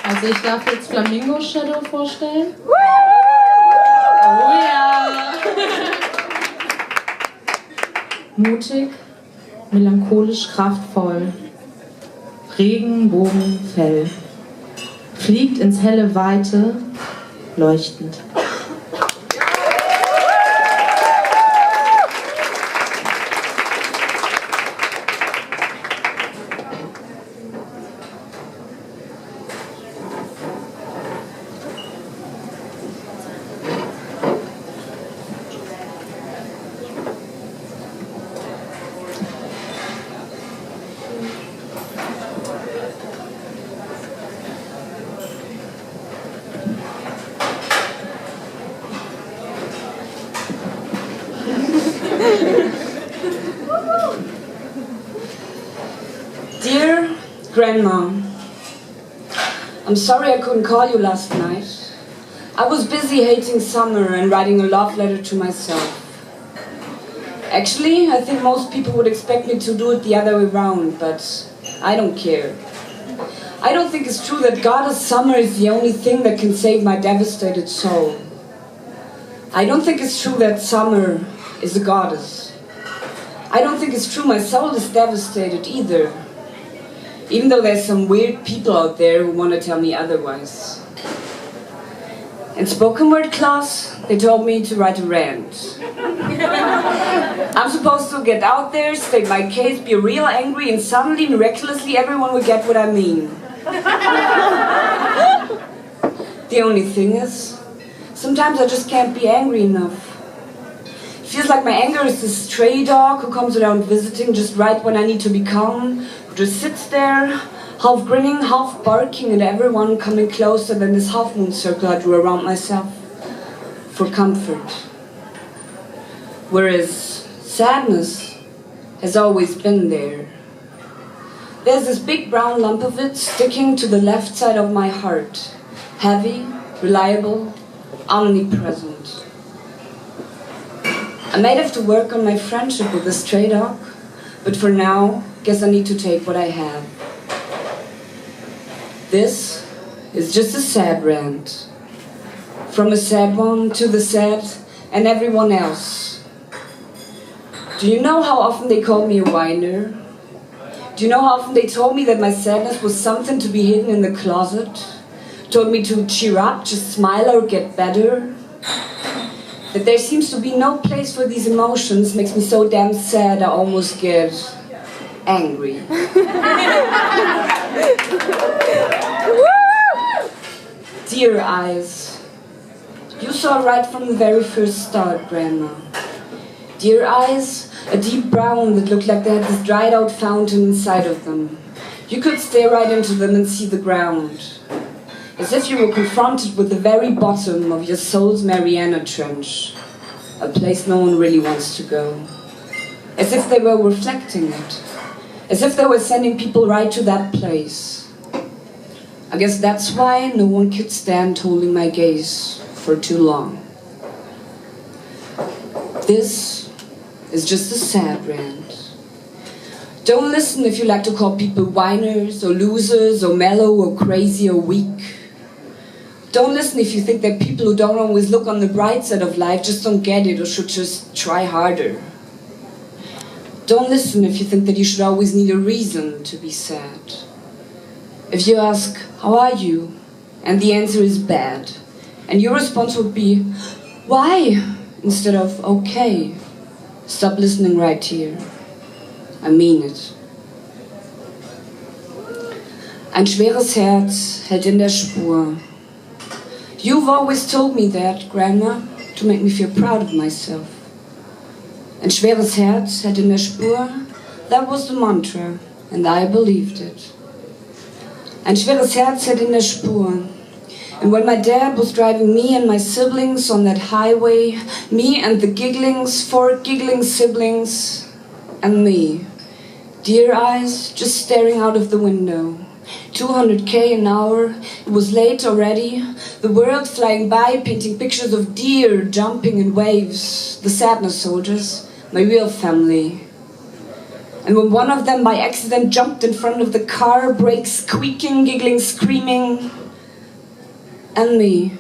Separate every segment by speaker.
Speaker 1: Also ich darf jetzt Flamingo Shadow vorstellen. Oh ja! Mutig, melancholisch kraftvoll, Regenbogenfell, fliegt ins helle Weite, leuchtend.
Speaker 2: Dear Grandma, I'm sorry I couldn't call you last night. I was busy hating summer and writing a love letter to myself. Actually, I think most people would expect me to do it the other way around, but I don't care. I don't think it's true that goddess summer is the only thing that can save my devastated soul. I don't think it's true that summer is a goddess. I don't think it's true my soul is devastated either. Even though there's some weird people out there who want to tell me otherwise. In spoken word class, they told me to write a rant. I'm supposed to get out there, state my case, be real angry, and suddenly, miraculously, everyone will get what I mean. The only thing is, sometimes I just can't be angry enough. It feels like my anger is this stray dog who comes around visiting just right when I need to be calm, who just sits there, half grinning, half barking at everyone coming closer than this half-moon circle I drew around myself for comfort. Whereas sadness has always been there. There's this big brown lump of it sticking to the left side of my heart. Heavy, reliable, omnipresent. I might have to work on my friendship with this stray dog, but for now, guess I need to take what I have. This is just a sad rant. From a sad one to the sad and everyone else. Do you know how often they called me a whiner? Do you know how often they told me that my sadness was something to be hidden in the closet? Told me to cheer up, just smile or get better? That there seems to be no place for these emotions makes me so damn sad I almost get angry. Dear eyes, you saw right from the very first start, Grandma. Dear eyes, a deep brown that looked like they had this dried out fountain inside of them. You could stare right into them and see the ground. As if you were confronted with the very bottom of your soul's Mariana Trench, a place no one really wants to go. As if they were reflecting it, as if they were sending people right to that place. I guess that's why no one could stand holding my gaze for too long. This is just a sad rant. Don't listen if you like to call people whiners or losers or mellow or crazy or weak. Don't listen if you think that people who don't always look on the bright side of life just don't get it or should just try harder. Don't listen if you think that you should always need a reason to be sad. If you ask, how are you? And the answer is bad. And your response would be, why? Instead of, okay. Stop listening right here. I mean it. Ein schweres Herz hält in der Spur. You've always told me that, Grandma, to make me feel proud of myself. Ein schweres Herz hält in der Spur, that was the mantra, and I believed it. Ein schweres Herz hält in der Spur. And when my dad was driving me and my siblings on that highway, me and the gigglings, 4 giggling siblings, and me, dear eyes just staring out of the window. 200k an hour, it was late already, the world flying by, painting pictures of deer jumping in waves, the sadness soldiers, my real family. And when one of them by accident jumped in front of the car, brakes squeaking, giggling, screaming, and me,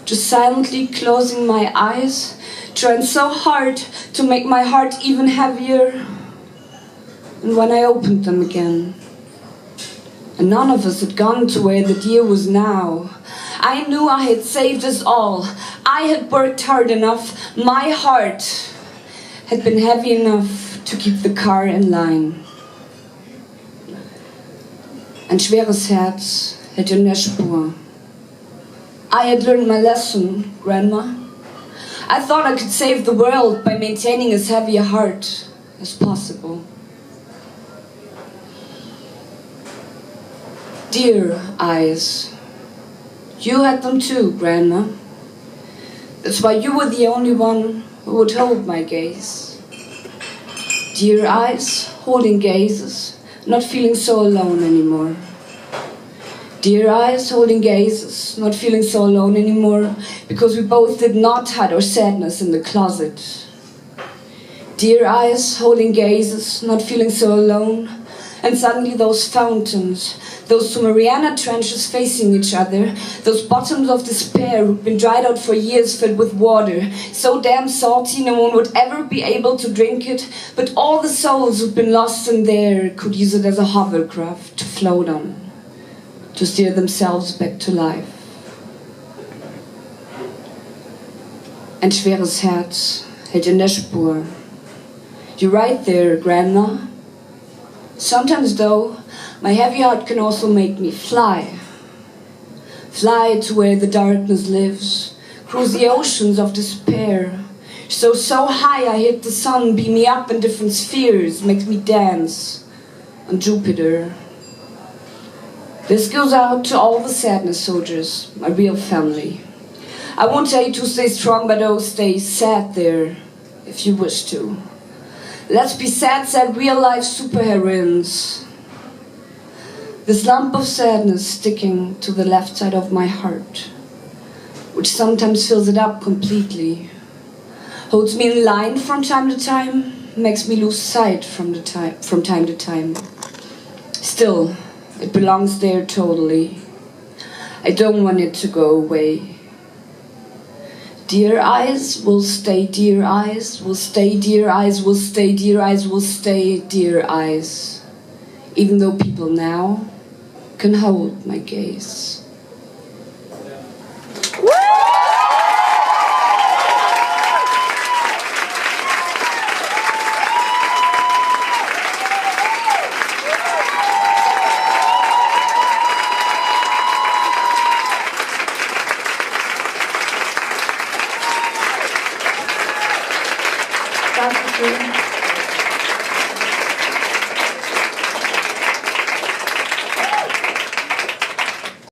Speaker 2: just silently closing my eyes, trying so hard to make my heart even heavier. And when I opened them again, and none of us had gone to where the deer was now, I knew I had saved us all. I had worked hard enough. My heart had been heavy enough to keep the car in line. Ein schweres Herz hält in der Spur. I had learned my lesson, Grandma. I thought I could save the world by maintaining as heavy a heart as possible. Dear eyes, you had them too, Grandma. That's why you were the only one who would hold my gaze. Dear eyes, holding gazes, not feeling so alone anymore. Dear eyes, holding gazes, not feeling so alone anymore, because we both did not hide our sadness in the closet. Dear eyes, holding gazes, not feeling so alone, and suddenly those fountains, those Mariana trenches facing each other, those bottoms of despair who'd been dried out for years filled with water, so damn salty no one would ever be able to drink it, but all the souls who'd been lost in there could use it as a hovercraft to float on, to steer themselves back to life. Ein schweres Herz hält in der Spur. You're right there, Grandma. Sometimes, though, my heavy heart can also make me fly. Fly to where the darkness lives, cruise the oceans of despair. So high I hit the sun, beam me up in different spheres, makes me dance on Jupiter. This goes out to all the sadness soldiers, my real family. I won't tell you to stay strong, but oh, stay sad there, if you wish to. Let's be sad, real-life superheroines. This lump of sadness sticking to the left side of my heart, which sometimes fills it up completely, holds me in line from time to time, makes me lose sight from time to time. Still, it belongs there totally. I don't want it to go away. Dear eyes will stay, dear eyes will stay, dear eyes will stay, dear eyes will stay, dear eyes. Even though people now can hold my gaze. Dankeschön.